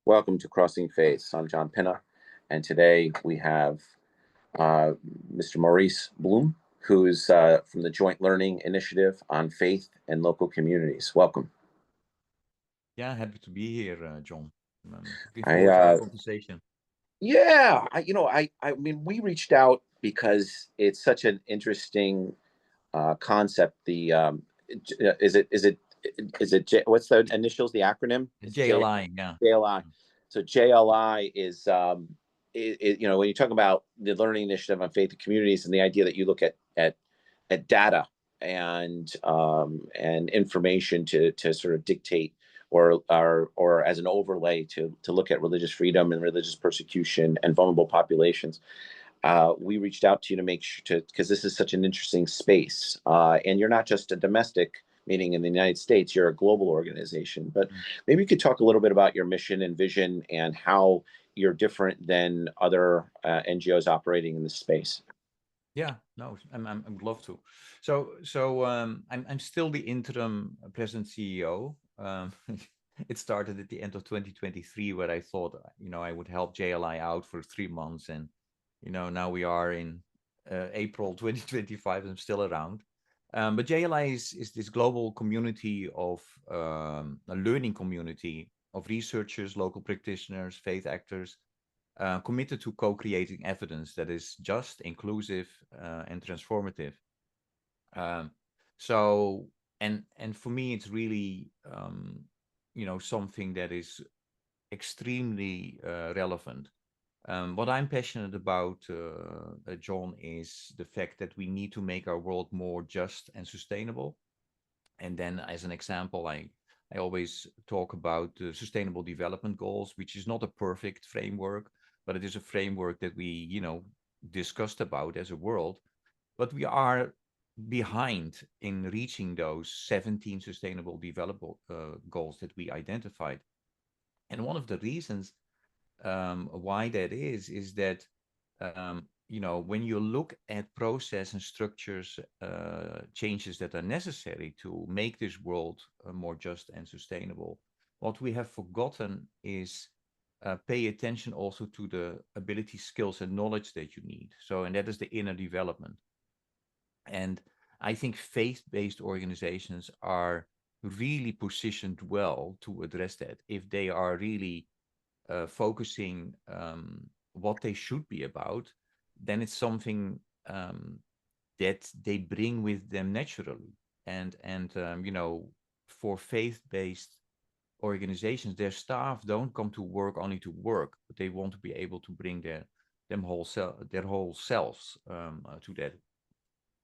Welcome to Crossing Faiths. I'm John Pinna, and today we have uh, Mr. Maurice Bloem, who's from the Joint Learning Initiative on Faith and Local Communities. Welcome. Yeah, happy to be here, John. Looking I forward to our conversation. Yeah, I mean, we reached out because it's such an interesting concept. The is it what's the initials? The acronym is J JLI, yeah. JLI. So JLI is when you talk about the Learning Initiative on Faith and Communities and the idea that you look at data and information to sort of dictate or as an overlay to look at religious freedom and religious persecution and vulnerable populations. We reached out to you to make sure to because this is such an interesting space, and you're not just a domestic, meaning in the United States, you're a global organization. But Mm. maybe you could talk a little bit about your mission and vision and how you're different than other NGOs operating in this space. Yeah, no, I'd love to. I'm still the interim president CEO. It started at the end of 2023, where I thought, I would help JLI out for 3 months, and now we are in April 2025. I'm still around. But JLI is this global community of a learning community of researchers, local practitioners, faith actors, committed to co-creating evidence that is just, inclusive, and transformative. Um, so, and for me, it's really, something that is extremely relevant. What I'm passionate about, John, is the fact that we need to make our world more just and sustainable. And then, as an example, I always talk about the Sustainable Development Goals, which is not a perfect framework, but it is a framework that we, discussed about as a world. But we are behind in reaching those 17 Sustainable Development Goals that we identified. And one of the reasons why that is that when you look at process and structures changes that are necessary to make this world more just and sustainable, what we have forgotten is pay attention also to the ability, skills, and knowledge that you need. So, and that is the inner development. And I think faith-based organizations are really positioned well to address that if they are really focusing what they should be about, then it's something that they bring with them naturally. And for faith-based organizations, their staff don't come to work only to work, but they want to be able to bring their whole selves to that.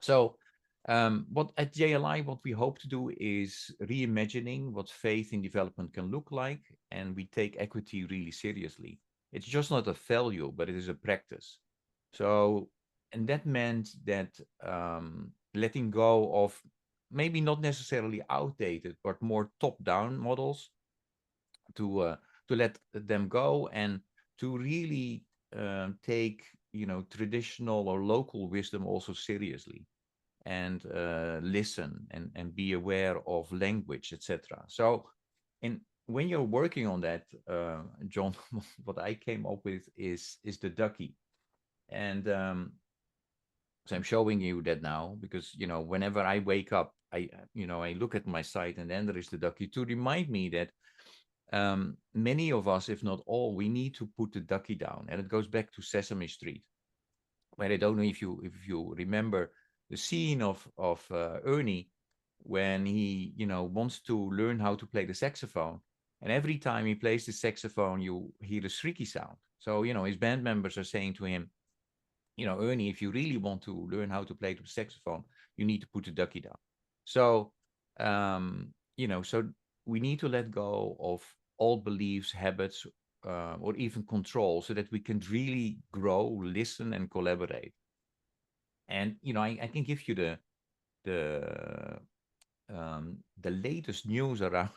So, what at JLI, what we hope to do is reimagining what faith in development can look like, and we take equity really seriously. It's just not a value, but it is a practice. So, and that meant that letting go of maybe not necessarily outdated, but more top-down models to uh, to let them go and to really take traditional or local wisdom also seriously, and listen and be aware of language, etc. So, and when you're working on that, John, what I came up with is the Ducky, and so I'm showing you that now because whenever I wake up, I look at my site, and then there is the Ducky to remind me that many of us, if not all, we need to put the Ducky down, and it goes back to Sesame Street, where I don't know if you remember the scene of Ernie when he wants to learn how to play the saxophone, and every time he plays the saxophone, you hear a shrieky sound. So his band members are saying to him, Ernie, if you really want to learn how to play the saxophone, you need to put the Ducky down. So so we need to let go of old beliefs, habits, or even control, so that we can really grow, listen, and collaborate. And I can give you the the latest news around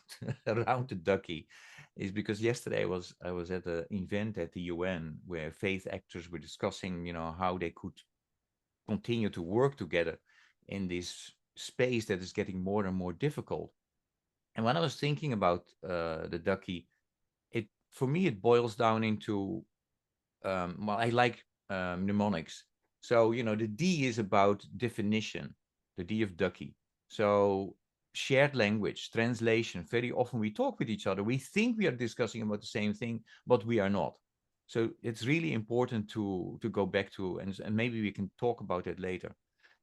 around the Ducky is because yesterday I was at an event at the UN where faith actors were discussing how they could continue to work together in this space that is getting more and more difficult. And when I was thinking about the Ducky, it for me, it boils down into, well, I like mnemonics. So, the D is about definition, the D of Ducky. So, shared language, translation. Very often we talk with each other. We think we are discussing about the same thing, but we are not. So, it's really important to go back to, and maybe we can talk about it later.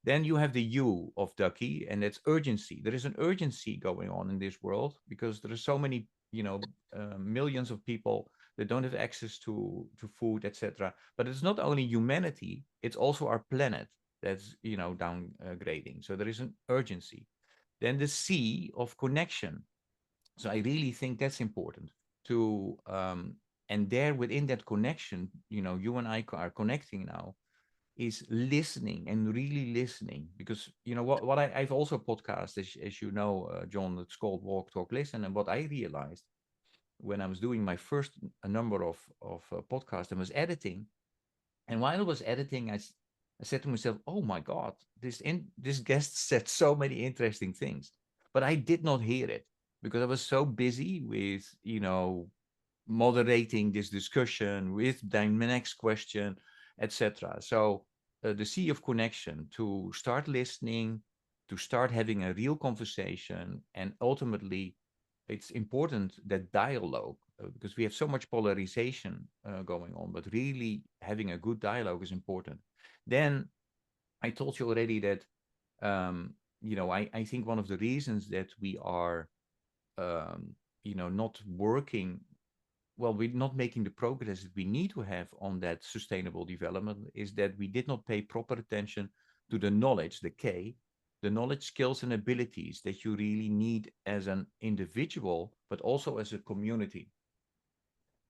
Then you have the U of Ducky, and that's urgency. There is an urgency going on in this world because there are so many, millions of people that don't have access to food, etc. But it's not only humanity; it's also our planet that's downgrading. So there is an urgency. Then the C of connection. So I really think that's important to and there within that connection, you and I are connecting now is listening and really listening because what I've also podcast as you know, John, it's called Walk Talk Listen, and what I realized when I was doing my first a number of podcasts and was editing, and while I was editing, I said to myself, "Oh my God, this guest said so many interesting things," but I did not hear it because I was so busy with moderating this discussion with the next question, etc. So the sea of connection to start listening, to start having a real conversation, and ultimately, it's important that dialogue because we have so much polarization going on, but really having a good dialogue is important. Then I told you already that I think one of the reasons that we are not working well, we're not making the progress that we need to have on that sustainable development is that we did not pay proper attention to the knowledge, the K, the knowledge, skills, and abilities that you really need as an individual, but also as a community.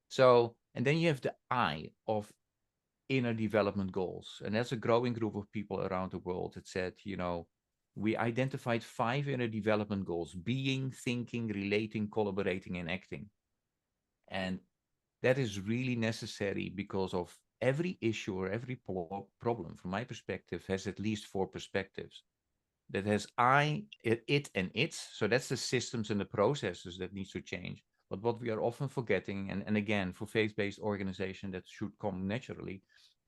So, and then you have the I of inner development goals. And that's a growing group of people around the world that said, we identified 5 inner development goals: being, thinking, relating, collaborating, and acting. And that is really necessary because of every issue or every problem, from my perspective, has at least 4 perspectives. That has I, it, and its. So that's the systems and the processes that needs to change. But what we are often forgetting, and again, for faith-based organization, that should come naturally,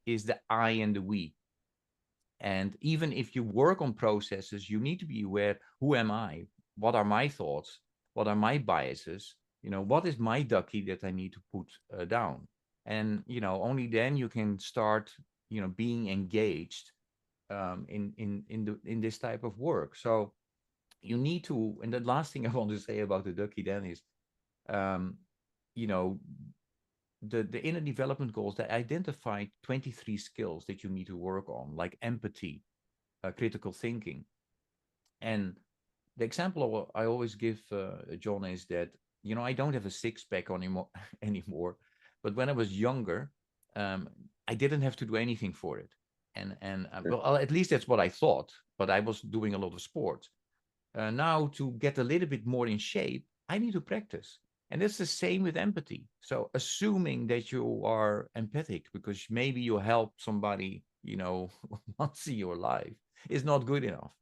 is the I and the we. And even if you work on processes, you need to be aware, who am I? What are my thoughts? What are my biases? What is my ducky that I need to put down? And, only then you can start, being engaged in this type of work. So you need to, and the last thing I want to say about the ducky then is, um, you know, the inner development goals that identify 23 skills that you need to work on, like empathy, critical thinking. And the example I always give, John, is that, I don't have a six pack anymore, but when I was younger, I didn't have to do anything for it. And well, at least that's what I thought, but I was doing a lot of sports. Now to get a little bit more in shape, I need to practice. And it's the same with empathy. So assuming that you are empathic because maybe you help somebody, once in your life is not good enough.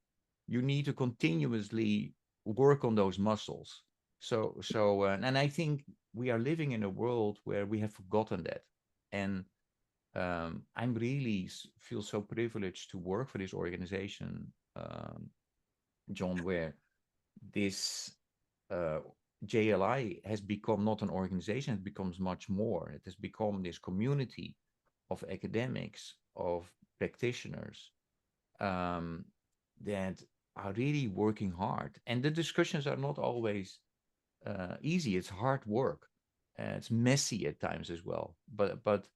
You need to continuously work on those muscles. And I think we are living in a world where we have forgotten that. And I'm really feel so privileged to work for this organization, John, where this uh, JLI has become not an organization, it becomes much more. It has become this community of academics, of practitioners that are really working hard. And the discussions are not always easy. It's hard work. It's messy at times as well. But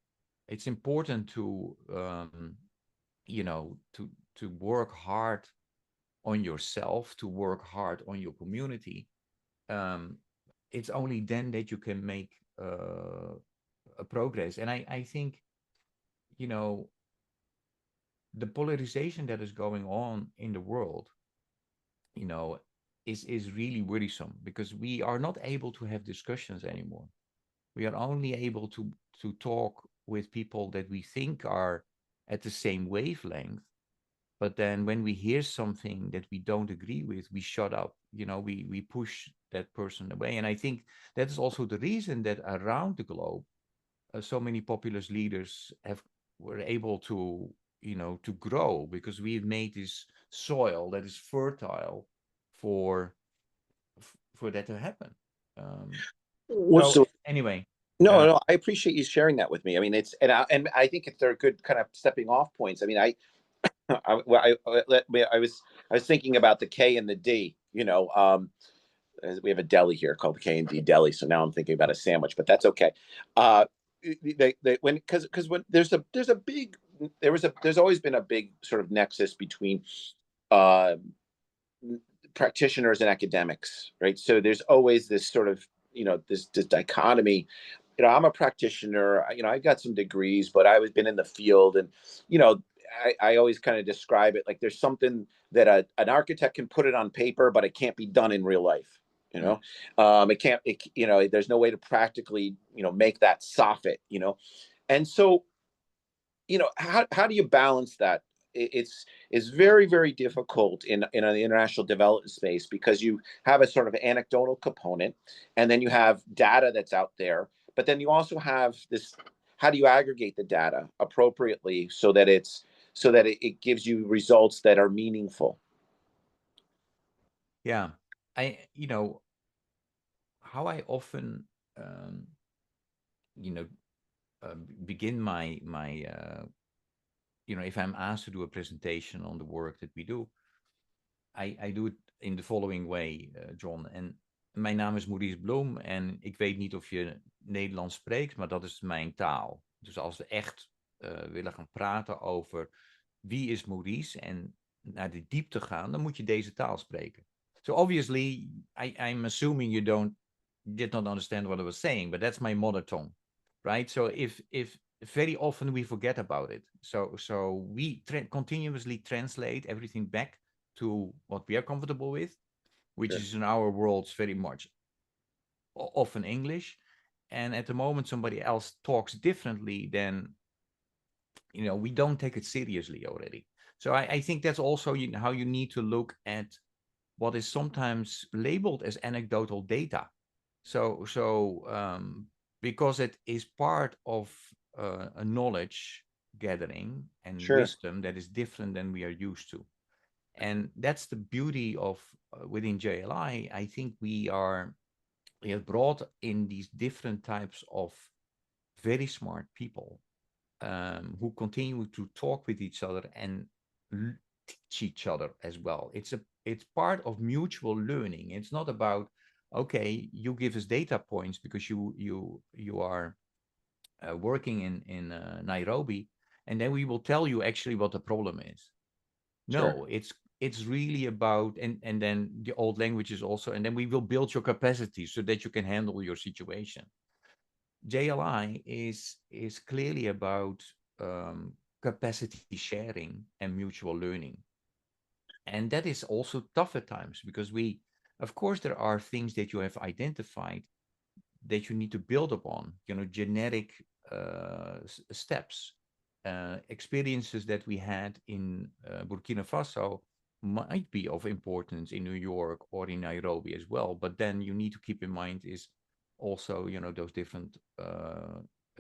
it's important to to work hard on yourself, to work hard on your community. um, it's only then that you can make a progress. And I think, you know, the polarization that is going on in the world, you know, is really worrisome because we are not able to have discussions anymore. We are only able to talk with people that we think are at the same wavelength. But then when we hear something that we don't agree with, we shut up. We push that person away. And I think that is also the reason that around the globe, so many populist leaders were able to, to grow, because we've made this soil that is fertile for for that to happen. Well, So so anyway, no, uh, no, I appreciate you sharing that with me. I mean, and I think they're good kind of stepping off points. I mean, I was thinking about the K and the D. We have a deli here called the K and D Deli, so now I'm thinking about a sandwich, but that's okay. Uh, when because when there's always been a big sort of nexus between uh, practitioners and academics, right? So there's always this sort of this dichotomy. I'm a practitioner. I've got some degrees, but I've been in the field, and you know, I always kind of describe it like there's something that an architect can put it on paper, but it can't be done in real life. mm, It can't. There's no way to practically make that soffit. And so how do you balance that? It's very, very difficult in an international development space, because you have a sort of anecdotal component, and then you have data that's out there, but then you also have this. How do you aggregate the data appropriately so that it gives you results that are meaningful? yeah, how I often, um, you know, begin if I'm asked to do a presentation on the work that we do, I do it in the following way, John. En mijn naam is Maurice Bloem en ik weet niet of je Nederlands spreekt, maar dat is mijn taal. Dus als we echt willen gaan praten over wie is Maurice en naar de diepte gaan, dan moet je deze taal spreken. So obviously, I'm assuming you did not understand what I was saying, but that's my mother tongue, right? So if very often we forget about it, so we continuously translate everything back to what we are comfortable with, which Sure. is in our worlds very much often English. And at the moment somebody else talks differently, then we don't take it seriously already. So I think that's also how you need to look at what is sometimes labeled as anecdotal data. So because it is part of a knowledge gathering and Sure. wisdom that is different than we are used to. And that's the beauty of within JLI. I think we have brought in these different types of very smart people, who continue to talk with each other and teach each other as well. It's part of mutual learning. It's not about, okay, you give us data points because you are working in Nairobi, and then we will tell you actually what the problem is. Sure. No, it's really about, and then the old languages also, and then we will build your capacity so that you can handle your situation. JLI is clearly about capacity sharing and mutual learning. And that is also tough at times, because of course, there are things that you have identified that you need to build upon, genetic steps, experiences that we had in Burkina Faso might be of importance in New York or in Nairobi as well. But then you need to keep in mind is also, those different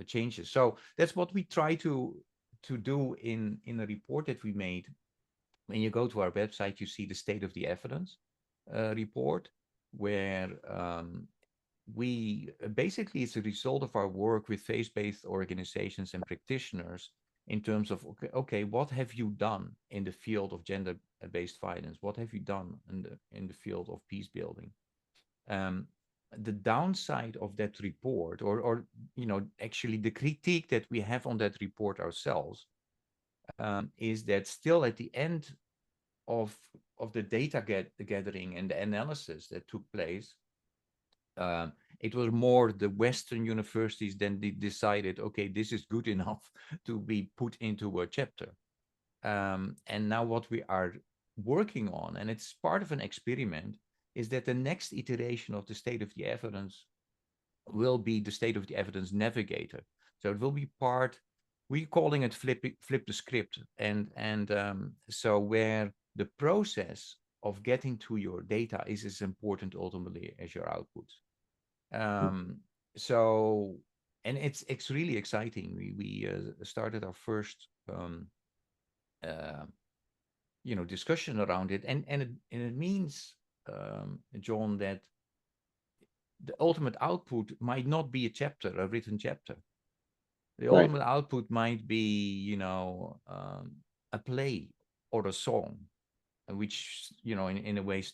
changes. So that's what we try to do in a report that we made. When you go to our website, you see the state of the evidence report, where we basically, it's a result of our work with faith-based organizations and practitioners in terms of, okay, what have you done in the field of gender-based violence? What have you done in the field of peace building? The downside of that report, or actually the critique that we have on that report ourselves, is that still at the end of the data gathering and the analysis that took place, it was more the Western universities then they decided, okay, this is good enough to be put into a chapter. And now what we are working on, and it's part of an experiment, is that the next iteration of the state of the evidence will be the state of the evidence navigator. So it will be we're calling it flip the script, and so where the process getting to your data is as important ultimately as your output. So, and it's really exciting. We started our first uh, discussion around it, and it means, John, that the ultimate output might not be a written chapter. The Right. ultimate output might be, a play or a song, which, in a way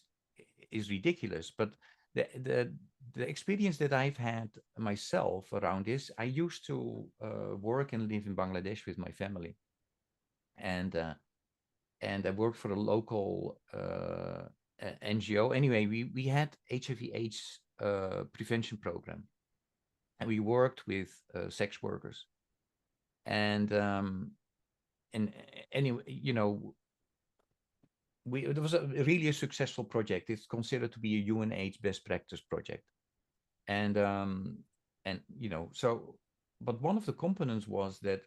is ridiculous. But the experience that I've had myself around this, I used to work and live in Bangladesh with my family, and I worked for a local NGO. Anyway, we had HIV/AIDS prevention program, and we worked with sex workers, and anyway, it was really a successful project. It's considered to be a UNH best practice project, and so, but one of the components was that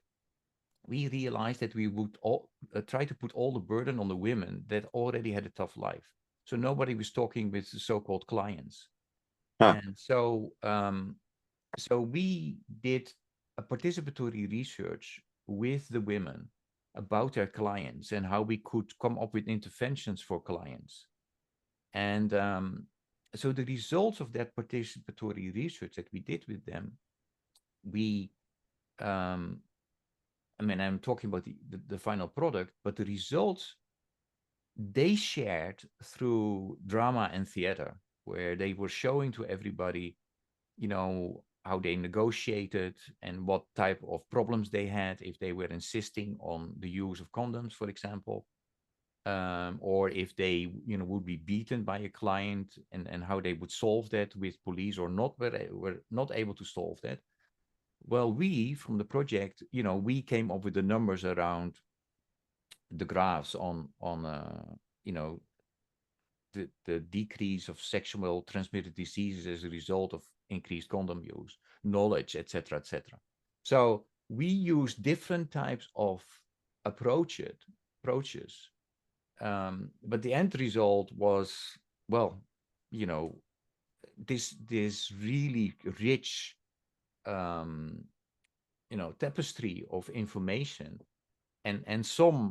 we realized that we would all try to put all the burden on the women that already had a tough life. So nobody was talking with the so-called clients. Huh. And so we did a participatory research with the women about their clients and how we could come up with interventions for clients. And so the results of that participatory research that we did with them, we I'm talking about the final product, but the results they shared through drama and theater, where they were showing to everybody, how they negotiated and what type of problems they had if they were insisting on the use of condoms, for example, or if they, would be beaten by a client, and how they would solve that with police, or not, were not able to solve that. Well, we from the project, we came up with the numbers around the graphs on the decrease of sexual transmitted diseases as a result of increased condom use, knowledge, etc., etc. So we use different types of approaches, but the end result was, well, this really rich tapestry of information, and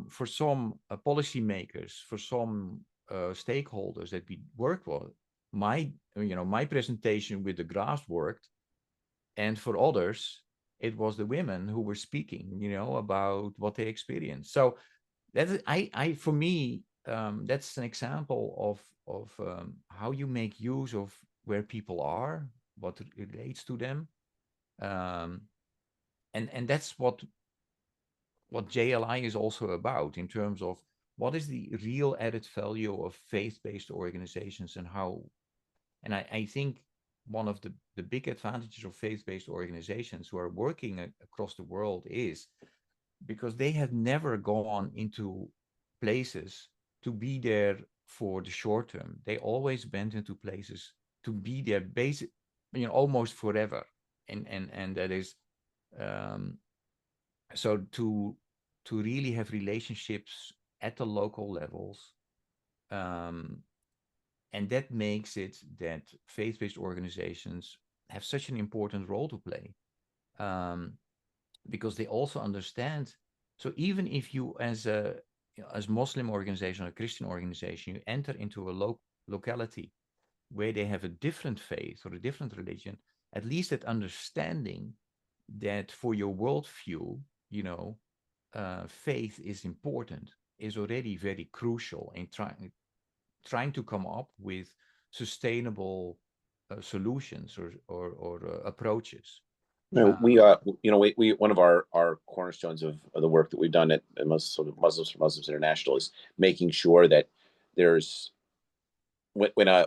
for some policymakers, for some stakeholders that we worked with, my presentation with the graphs worked, and for others it was the women who were speaking, about what they experienced. So that's, I for me, that's an example of how you make use of where people are, what relates to them, um, and that's what JLI is also about, in terms of what is the real added value of faith-based organizations, and how. And I think one of the big advantages of faith-based organizations who are working across the world is because they have never gone into places to be there for the short term. They always went into places to be there basic, almost forever. And that is, so to really have relationships at the local levels, and that makes it that faith-based organizations have such an important role to play, because they also understand. So even if you, as Muslim organization or a Christian organization, you enter into a locality where they have a different faith or a different religion, at least that understanding that for your worldview, faith is important, is already very crucial in trying to come up with sustainable solutions or approaches. We one of our cornerstones of the work that we've done at Muslims for Muslims International is making sure that there's when a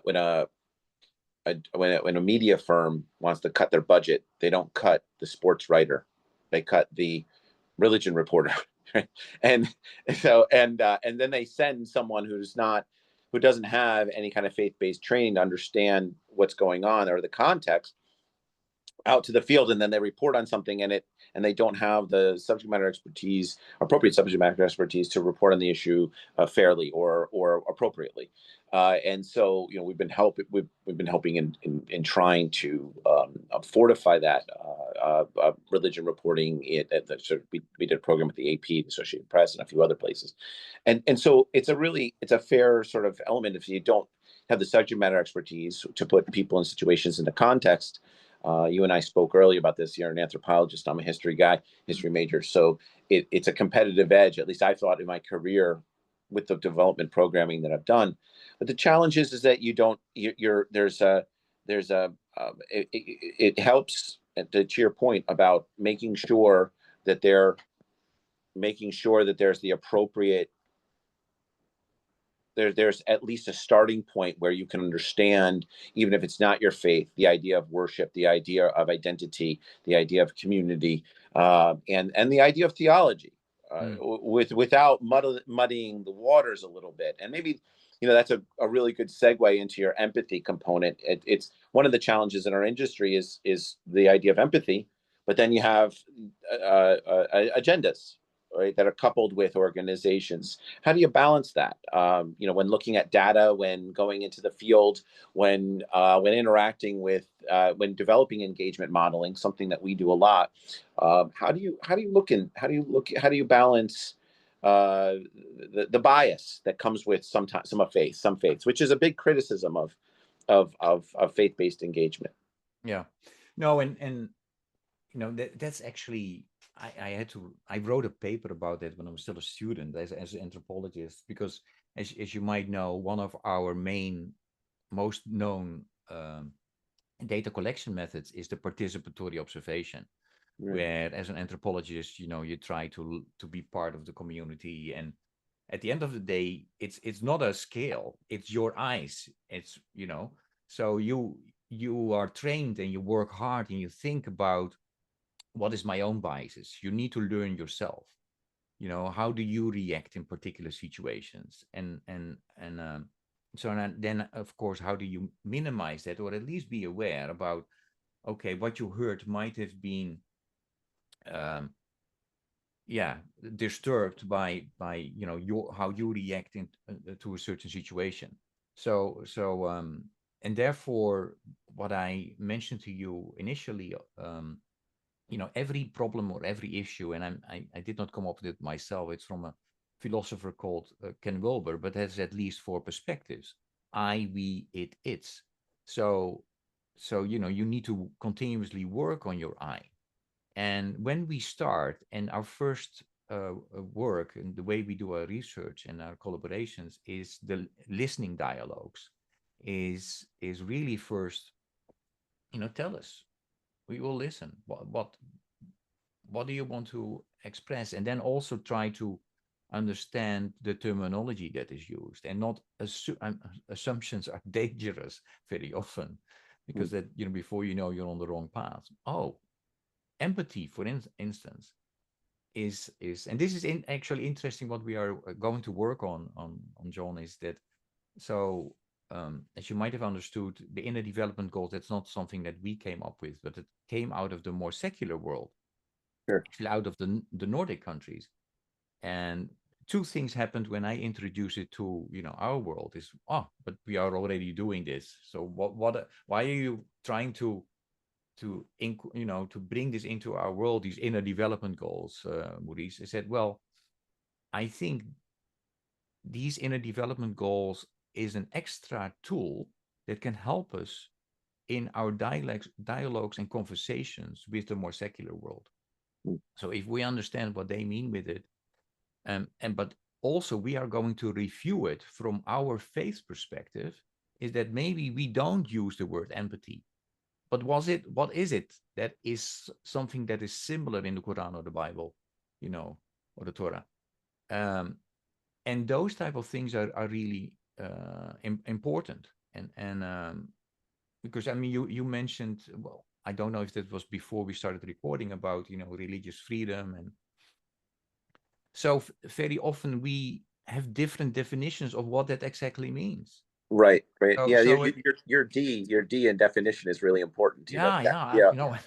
media firm wants to cut their budget, they don't cut the sports writer, they cut the religion reporter, right? And then they send someone who doesn't have any kind of faith-based training to understand what's going on or the context. out to the field, and then they report on something and they don't have the subject matter expertise, appropriate subject matter expertise, to report on the issue fairly or appropriately. And so, we've been helping in trying to fortify that religion reporting. We did a program with the AP, the Associated Press, and a few other places, and so it's a fair sort of element. If you don't have the subject matter expertise to put people and situations into context. You and I spoke earlier about this. You're an anthropologist. I'm a history guy, history major. So it's a competitive edge. At least I thought in my career with the development programming that I've done. But the challenge is that you don't. There's a it helps to your point about making sure that there's the appropriate there's at least a starting point where you can understand, even if it's not your faith, the idea of worship, the idea of identity, the idea of community, and the idea of theology, Mm. without muddying the waters a little bit. And maybe that's a really good segue into your empathy component. It's one of the challenges in our industry is the idea of empathy, but then you have agendas, right, that are coupled with organizations. How do you balance that? When looking at data, when going into the field, when interacting with, when developing engagement modeling, something that we do a lot. How do you balance the bias that comes with some faiths, which is a big criticism of faith-based engagement. Yeah. No, and that's actually I wrote a paper about that when I was still a student as an anthropologist, because as you might know, one of our most known data collection methods is the participatory observation, Right. where as an anthropologist, you try to be part of the community, and at the end of the day, it's not a scale, it's your eyes. It's so you are trained and you work hard and you think about, what is my own biases? You need to learn yourself. How do you react in particular situations? And then, of course, how do you minimize that, or at least be aware about, okay, what you heard might have been, yeah, disturbed by how you react to a certain situation. And therefore, what I mentioned to you initially, every problem or every issue, and I did not come up with it myself. It's from a philosopher called Ken Wilber, but has at least four perspectives: I, we, it, it's. So you need to continuously work on your I. And when we start, and our first work and the way we do our research and our collaborations is the listening dialogues, is really first, tell us. We will listen. What do you want to express? And then also try to understand the terminology that is used, and not assumptions are dangerous very often, because that before you're on the wrong path. Oh, empathy, for instance, is and this is actually interesting. What we are going to work on John, is that, so as you might have understood, the inner development goals, that's not something that we came up with, but it came out of the more secular world, Sure. actually out of the Nordic countries. And two things happened when I introduced it to our world. Is, but we are already doing this, so why are you trying to bring this into our world, these inner development goals, Maurice? I said, well, I think these inner development goals is an extra tool that can help us in our dialogues and conversations with the more secular world. Mm. So if we understand what they mean with it, but also we are going to review it from our faith perspective, is that maybe we don't use the word empathy, but what is it that is something that is similar in the Quran or the Bible, or the Torah? And those type of things are really important. And because you mentioned, well, I don't know if that was before we started recording, about religious freedom, and so very often we have different definitions of what that exactly means. Right, right. So Yeah, so it your D in definition is really important. You know yeah, that. yeah, Yeah,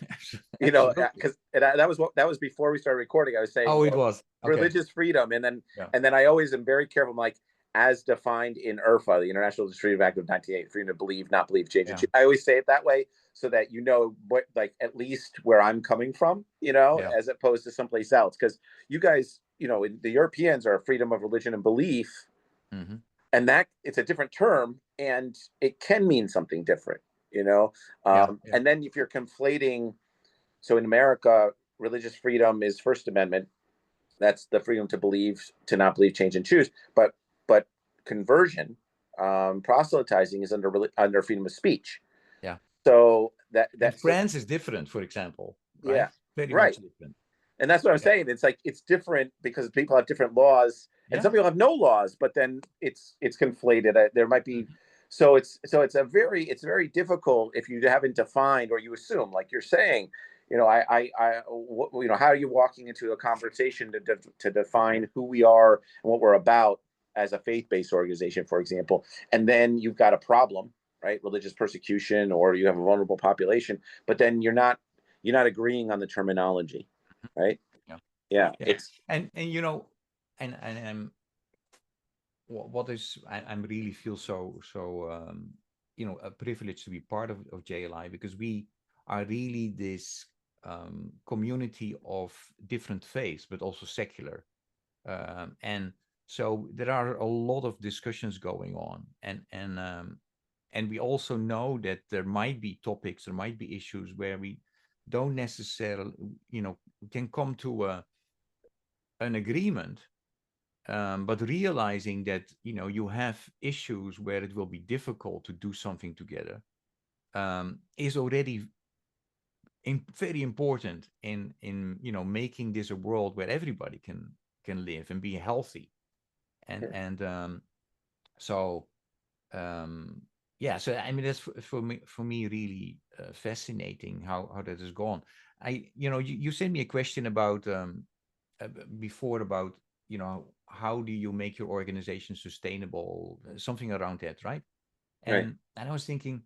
absolutely. because that was before we started recording. I was saying, Oh, it was. Okay. religious freedom, Yeah. and then I always am very careful. I'm like, as defined in IRFA, the International Freedom Act of 1988, freedom to believe, not believe, change and Yeah. choose. I always say it that way so that you know what, like, at least where I'm coming from, Yeah. as opposed to someplace else. Because you guys, the Europeans are freedom of religion and belief, Hmm. and that it's a different term, and it can mean something different. You know, Yeah. Yeah. and then if you're conflating, so in America, religious freedom is First Amendment. That's the freedom to believe, to not believe, change and choose. But conversion, proselytizing is under freedom of speech. Yeah. So And so France is different, for example, right? yeah, Very right. much different. And that's what I'm Yeah. saying. It's like it's different because people have different laws, and Yeah. some people have no laws. But then it's conflated. There might be, Mhm. so it's very difficult if you haven't defined, or you assume, like you're saying, how are you walking into a conversation to define who we are and what we're about as a faith-based organization, for example, and then you've got a problem, right? Religious persecution, or you have a vulnerable population, but then you're not agreeing on the terminology, right? Yeah. Yeah, Yeah. it's And and what is I'm really feel so a privilege to be part of JLI, because we are really this community of different faiths, but also secular. And so there are a lot of discussions going on, and we also know that there might be topics, there might be issues where we don't necessarily, can come to an agreement, but realizing that you have issues where it will be difficult to do something together, is already very important in making this a world where everybody can live and be healthy. And so um yeah, so I mean, that's for me really fascinating how that has gone. You sent me a question about before about how do you make your organization sustainable, something around that, right? right, And I was thinking,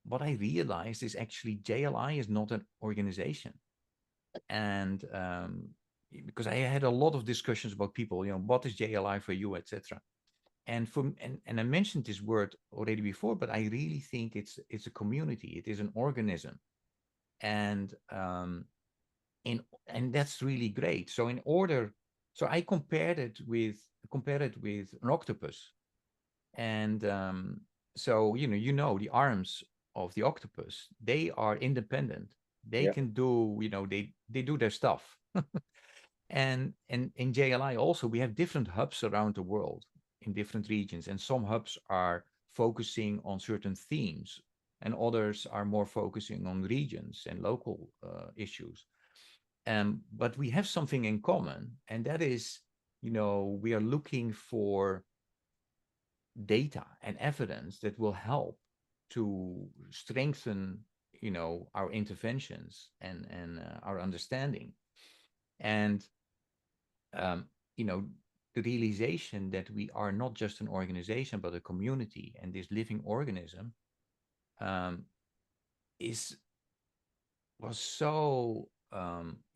what I realized is actually JLI is not an organization. And because I had a lot of discussions about people, what is JLI for you, etc. And I mentioned this word already before, but I really think it's a community. It is an organism, and and that's really great. So I compared it with an octopus, and so the arms of the octopus, they are independent. They yeah, can do, they do their stuff. And in JLI also, we have different hubs around the world in different regions, and some hubs are focusing on certain themes, and others are more focusing on regions and local issues. But we have something in common, and that is, we are looking for data and evidence that will help to strengthen, our interventions and our understanding. And um, you know, the realization that we are not just an organization, but a community, and this living organism um, is was so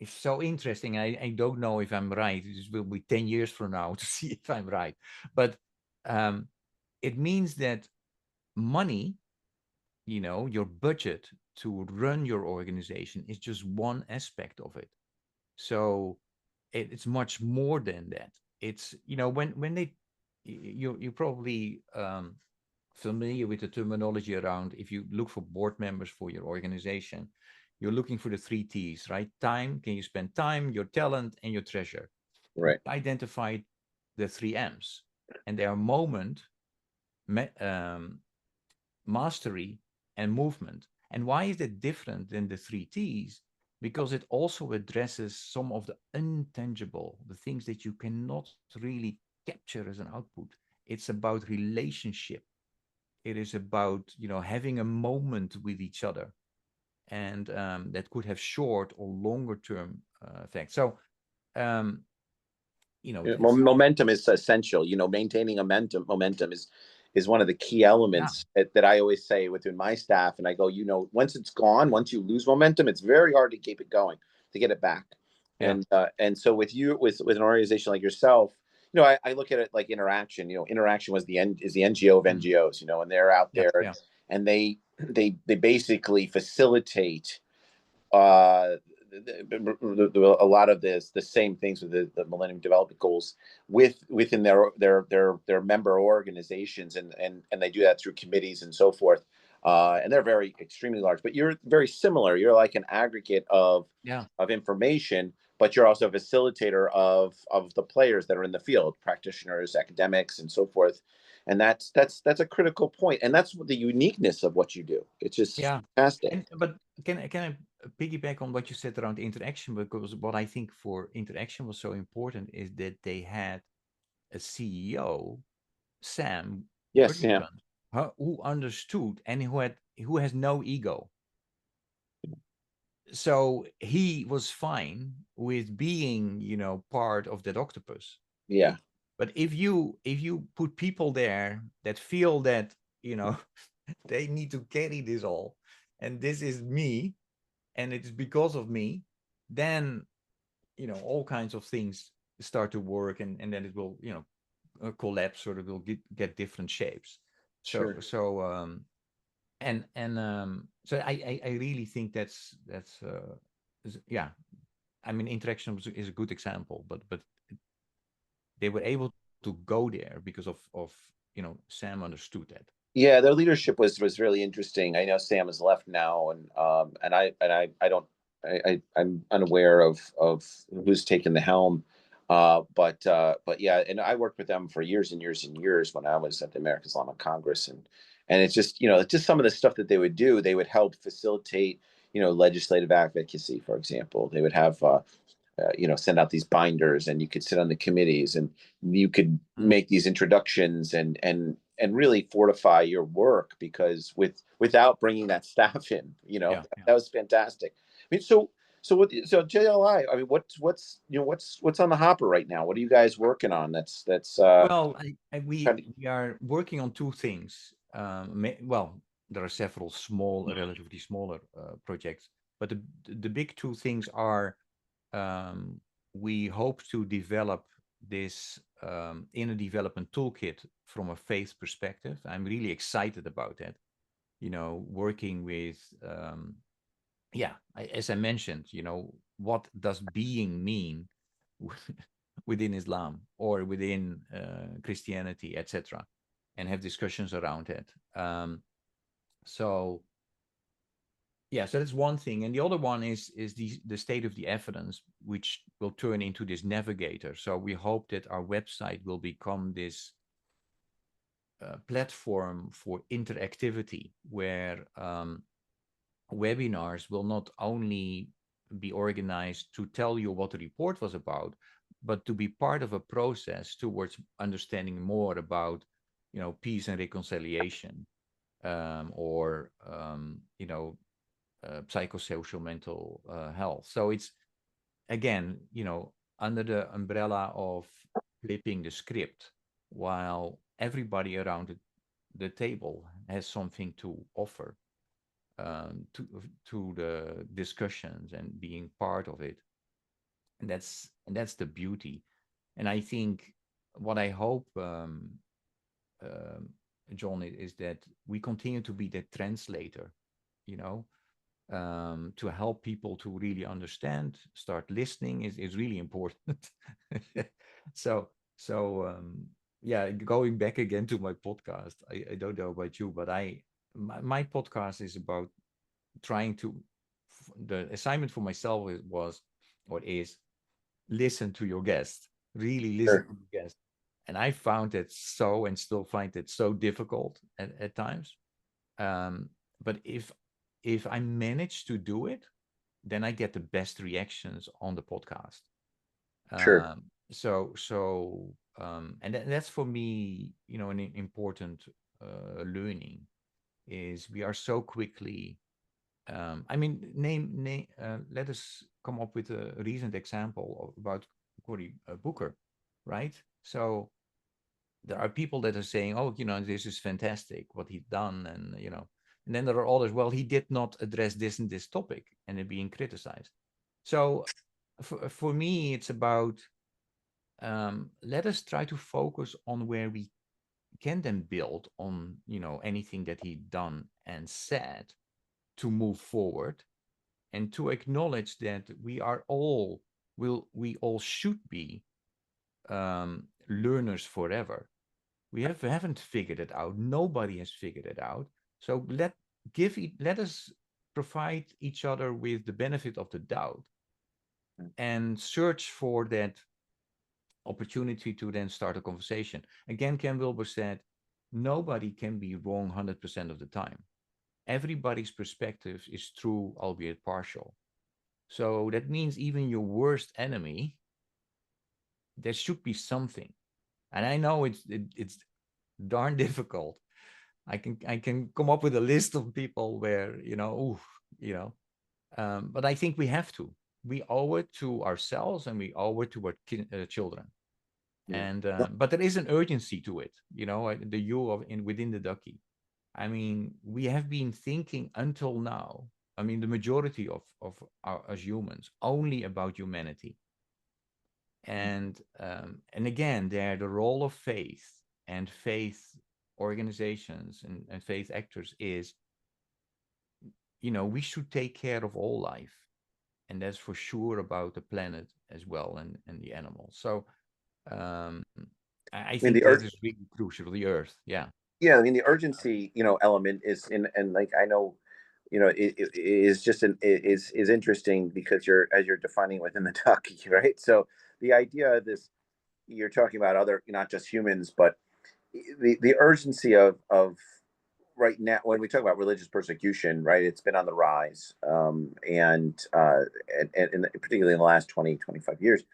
it's so interesting. I don't know if I'm right. This will be 10 years from now to see if I'm right. But um, it means that money, your budget to run your organization is just one aspect of it. So it's much more than that. It's when they you probably familiar with the terminology around, if you look for board members for your organization, you're looking for the 3 T's, right? Time, can you spend time, your talent, and your treasure? right. Identified the 3 M's, and they are moment, mastery, and movement. And why is that different than the 3 T's? Because it also addresses some of the intangible, the things that you cannot really capture as an output. It's about relationship. It is about having a moment with each other, and that could have short or longer term effects. So Yeah, it's momentum is essential. Maintaining a momentum is one of the key Yeah. elements that I always say within my staff. And I go, once it's gone, once you lose momentum, it's very hard to keep it going, to get it back. Yeah. And so with you, with an organization like yourself, I look at it like Interaction. Interaction is the NGO of Mm. NGOs. And they're out Yeah. there, Yeah. and they basically facilitate uh, a lot of the same things with the Millennium Development Goals within their member organizations, and they do that through committees and so forth. And they're very extremely large, but you're very similar. You're like an aggregate Yeah. of information, but you're also a facilitator of the players that are in the field, practitioners, academics, and so forth. And that's a critical point, and that's the uniqueness of what you do. It's just Yeah. fantastic. But can I piggyback on what you said around interaction? Because what I think for interaction was so important is that they had a CEO, Sam Yes, Sam. Bertrand, who understood and who has no ego. So he was fine with being, part of that octopus. Yeah, But if you put people there that feel that, they need to carry this all, and this is me, and it is because of me, then all kinds of things start to work, and then it will collapse, or it will get different shapes. So sure. so so I really think that's yeah. I mean, interaction is a good example, but they were able to go there because of Sam understood that. Yeah, their leadership was really interesting. I know Sam has left now, and I don't I'm unaware of who's taken the helm. But yeah, and I worked with them for years and years and years when I was at the American Islamic Congress, and it's just it's just some of the stuff that they would do. They would help facilitate legislative advocacy, for example. They would have send out these binders, and you could sit on the committees, and you could Mm. make these introductions and really fortify your work, because without bringing that staff in, Yeah, yeah. that was fantastic. I mean, so JLI, I mean, what's on the hopper right now? What are you guys working on? That's Well, kind of, we are working on two things. Well, there are several relatively smaller projects, but the big two things are, um, we hope to develop this inner development toolkit from a faith perspective. I'm really excited about that. Working with, yeah, as I mentioned, what does being mean within Islam or within Christianity, etc., and have discussions around it. So yeah, so that's one thing, and the other one is the state of the evidence, which will turn into this navigator. So we hope that our website will become this platform for interactivity, where webinars will not only be organized to tell you what the report was about, but to be part of a process towards understanding more about, peace and reconciliation, or psychosocial mental health. So it's, again, under the umbrella of flipping the script, while everybody around the table has something to offer, to the discussions and being part of it. And that's the beauty. And I think what I hope, um, John, is that we continue to be the translator, you know, to help people to really understand. Start listening is really important. So yeah, going back again to my podcast, I don't know about you, but my podcast is about trying to, the assignment for myself is listen to your guest, really listen sure. to the guest. And I found it so, and still find it so difficult at times. But if I manage to do it, then I get the best reactions on the podcast. Sure. And that's for me, an important learning is we are so quickly. I mean, let us come up with a recent example about Cory Booker, right? So there are people that are saying, oh, this is fantastic what he's done, and then there are others, well, he did not address this and this topic, and they're being criticized. So for me, it's about, let us try to focus on where we can then build on, anything that he done and said, to move forward, and to acknowledge that we all should be learners forever. We haven't figured it out. Nobody has figured it out. So let us provide each other with the benefit of the doubt, and search for that opportunity to then start a conversation. Again, Ken Wilber said, nobody can be wrong 100% of the time. Everybody's perspective is true, albeit partial. So that means even your worst enemy, there should be something. And I know it's darn difficult. I can come up with a list of people where, but I think we have to. We owe it to ourselves, and we owe it to our children. Yeah. And but there is an urgency to it, the you within the Ducky. I mean, we have been thinking until now, I mean, the majority of us humans, only about humanity. And again, there, the role of faith and faith organizations and faith actors is, we should take care of all life, and that's for sure about the planet as well, and the animals. So I I mean, think that is really crucial. The Earth, yeah. yeah, I mean, the urgency, element is in, and like, I know, it is just is interesting because you're defining within the Ducky, right? So the idea of this, you're talking about other, not just humans, but the urgency of right now when we talk about religious persecution, right? It's been on the rise, and particularly in the last 20-25 years.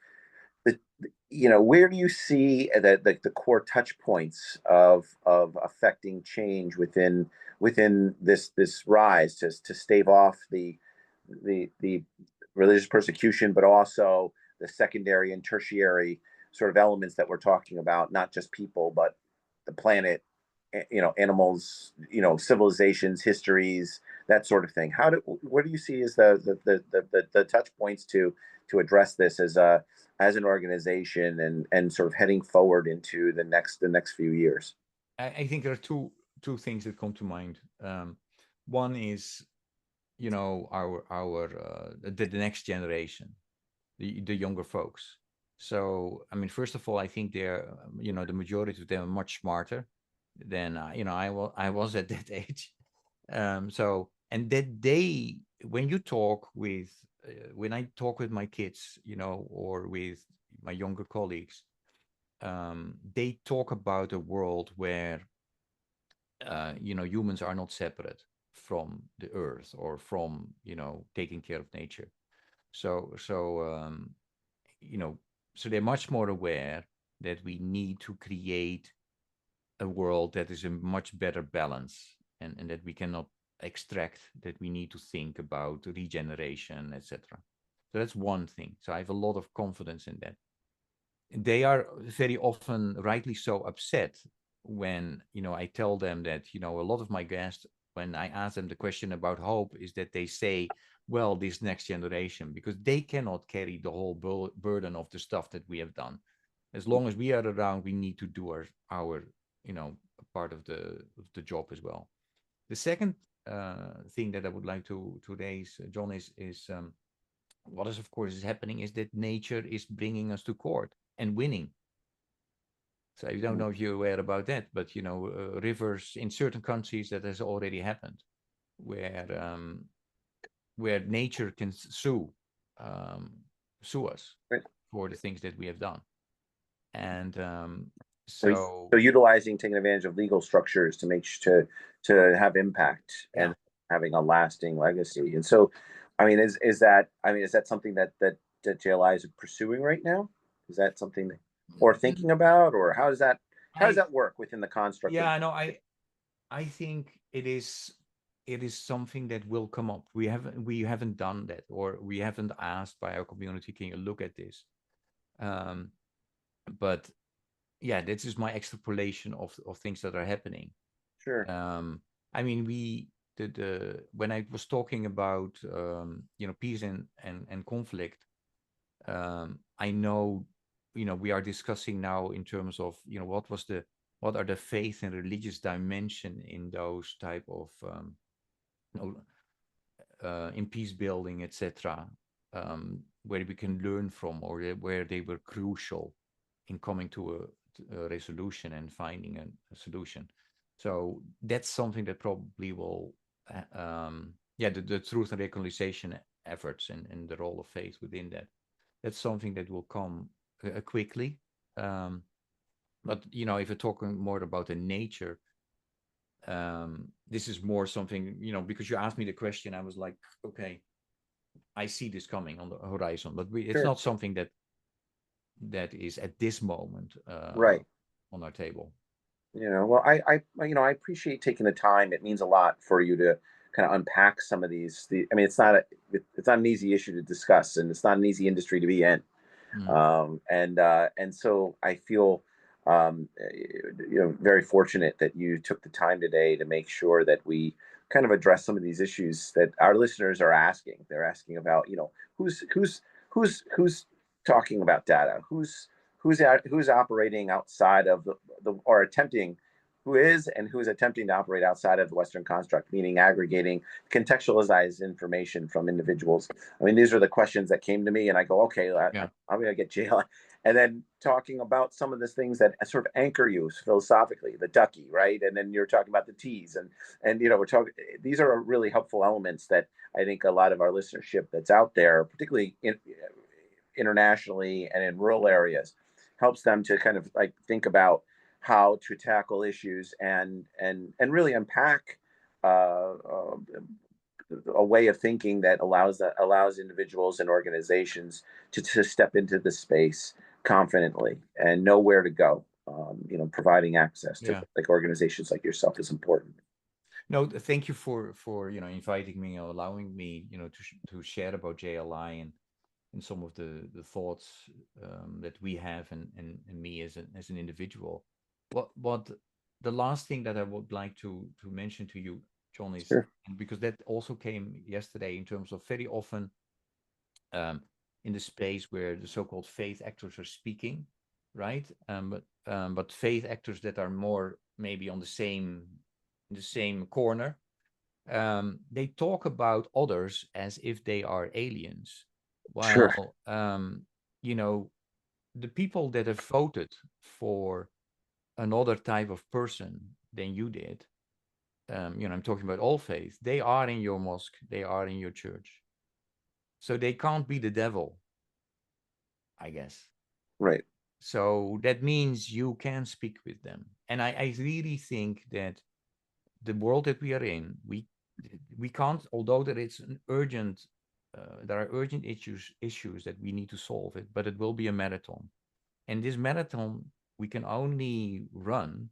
Where do you see the core touch points of affecting change within this rise to stave off the religious persecution, but also the secondary and tertiary sort of elements that we're talking about, not just people, but the planet, animals, civilizations, histories, that sort of thing. What do you see as the touch points to address this as an organization, and sort of heading forward into the next few years? I think there are two things that come to mind. One is, our the next generation, the younger folks. So I mean, first of all, I think they're, the majority of them are much smarter than I was at that age. So, and that they, when you talk with when I talk with my kids, or with my younger colleagues, they talk about a world where humans are not separate from the earth, or from, taking care of nature. So you know so they're much more aware that we need to create a world that is a much better balance, and that we cannot extract, that we need to think about regeneration, etc. So that's one thing. So I have a lot of confidence in that. They are very often, rightly so, upset when, I tell them that, a lot of my guests, when I ask them the question about hope, is that they say, well, this next generation, because they cannot carry the whole burden of the stuff that we have done. As long as we are around, we need to do our part of the job as well. The second thing that I would like to raise, John, is what is, of course, is happening is that nature is bringing us to court and winning. So I don't know if you're aware about that, but rivers in certain countries, that has already happened, where nature can sue us Right. for the things that we have done. And So, so, so utilizing, taking advantage of legal structures to make to have impact, yeah. and having a lasting legacy. And so, I mean, is that something that JLI is pursuing right now? Is that something that, or thinking about, or how does that work within the construct of? Yeah, no, I think it is something that will come up. We haven't done that, or we haven't asked by our community, can you look at this? But yeah, this is my extrapolation of things that are happening. Sure. I mean, when I was talking about peace and conflict, I know, we are discussing now in terms of, what are the faith and religious dimension in those type of you know in peace building, etc., where we can learn from, or where they were crucial in coming to a resolution and finding a solution. So that's something that probably will, the truth and reconciliation efforts, and the role of faith within that. That's something that will come quickly. Um, but if you're talking more about the nature, this is more something, because you asked me the question, I was like, okay, I see this coming on the horizon, but it's Sure. not something that is at this moment Right. on our table. Well, I appreciate taking the time. It means a lot for you to kind of unpack some of these. I mean, it's not an easy issue to discuss, and it's not an easy industry to be in. Mm. And so I feel, very fortunate that you took the time today to make sure that we kind of address some of these issues that our listeners are asking. They're asking about, who's talking about data, who's operating outside of the or attempting who is and who is attempting to operate outside of the Western construct, meaning aggregating contextualized information from individuals. I mean, these are the questions that came to me, and I go, okay, Yeah. I'm going to get jail. And then talking about some of the things that sort of anchor you philosophically, the Ducky, right? And then you're talking about the T's, and we're talking. These are really helpful elements that I think a lot of our listenership that's out there, particularly internationally and in rural areas, helps them to kind of like think about how to tackle issues and really unpack a way of thinking that allows individuals and organizations to step into the space confidently and know where to go. Providing access to Yeah. like organizations like yourself is important. No, thank you for inviting me or allowing me to share about JLI and some of the thoughts that we have, and me as an individual. What the last thing that I would like to mention to you, John, is, Sure. because that also came yesterday, in terms of very often um, in the space where the so-called faith actors are speaking, right? But faith actors that are more maybe on the same corner, they talk about others as if they are aliens, Sure. while the people that have voted for another type of person than you did, I'm talking about all faith, they are in your mosque, they are in your church, so they can't be the devil, I guess. Right. So that means you can speak with them. And I really think that the world that we are in, we can't, although there are urgent issues that we need to solve it, but it will be a marathon. And this marathon we can only run,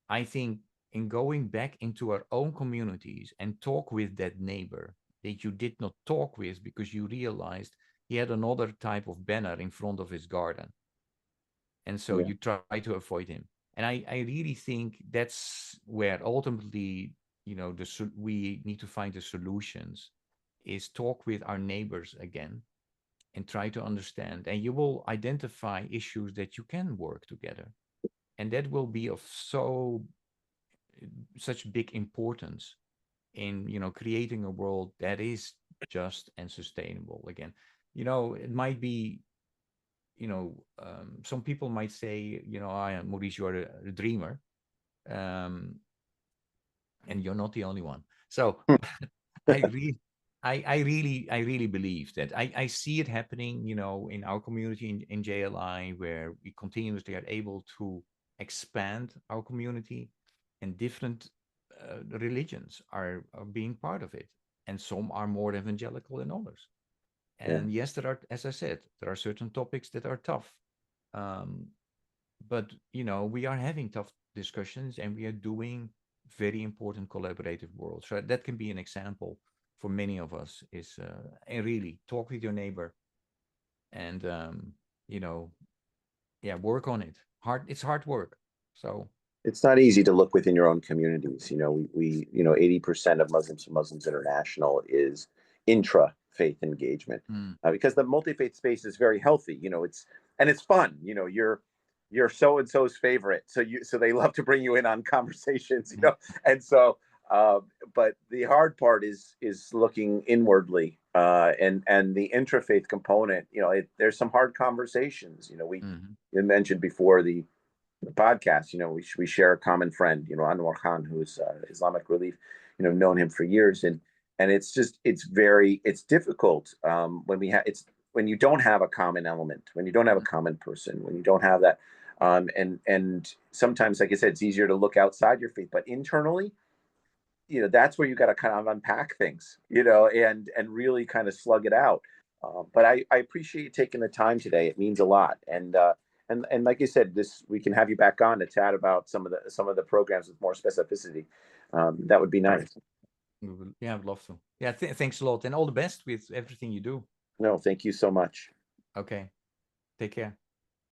I think, in going back into our own communities and talk with that neighbor that you did not talk with because you realized he had another type of banner in front of his garden, and so Yeah. you try to avoid him. And I really think that's where ultimately, we need to find the solutions, is talk with our neighbors again and try to understand, and you will identify issues that you can work together, and that will be of such big importance in creating a world that is just and sustainable again. It might be, some people might say, I am Maurice, you are a dreamer, um, and you're not the only one. So I really, I really believe that I see it happening, in our community in JLI, where we continuously are able to expand our community, and different religions are being part of it, and some are more evangelical than others. Yeah. And yes, there are, as I said, there are certain topics that are tough. Um, but we are having tough discussions, and we are doing very important collaborative work. So that can be an example for many of us, is and really talk with your neighbor, and yeah, work on it. It's hard work. So It's not easy to look within your own communities. We 80% of Muslims for Muslims International is intra-faith engagement, mm, because the multi-faith space is very healthy. It's fun. You're so and so's favorite, so they love to bring you in on conversations. mm, And so, but the hard part is looking inwardly, and the intra-faith component. There's some hard conversations. mhm, You mentioned before the podcast. We share a common friend, Anwar Khan, who's Islamic Relief. Known him for years, and it's difficult, when you don't have a common element, when you don't have a mm, common person, when you don't have that, and sometimes, like I said, it's easier to look outside your faith, but internally, that's where you got to kind of unpack things, and really kind of slug it out. But I appreciate you taking the time today. It means a lot. And like you said, we can have you back on to chat about some of the programs with more specificity. That would be nice. yeah, I'd love to. Yeah, thanks a lot, and all the best with everything you do. No, thank you so much. Okay, take care.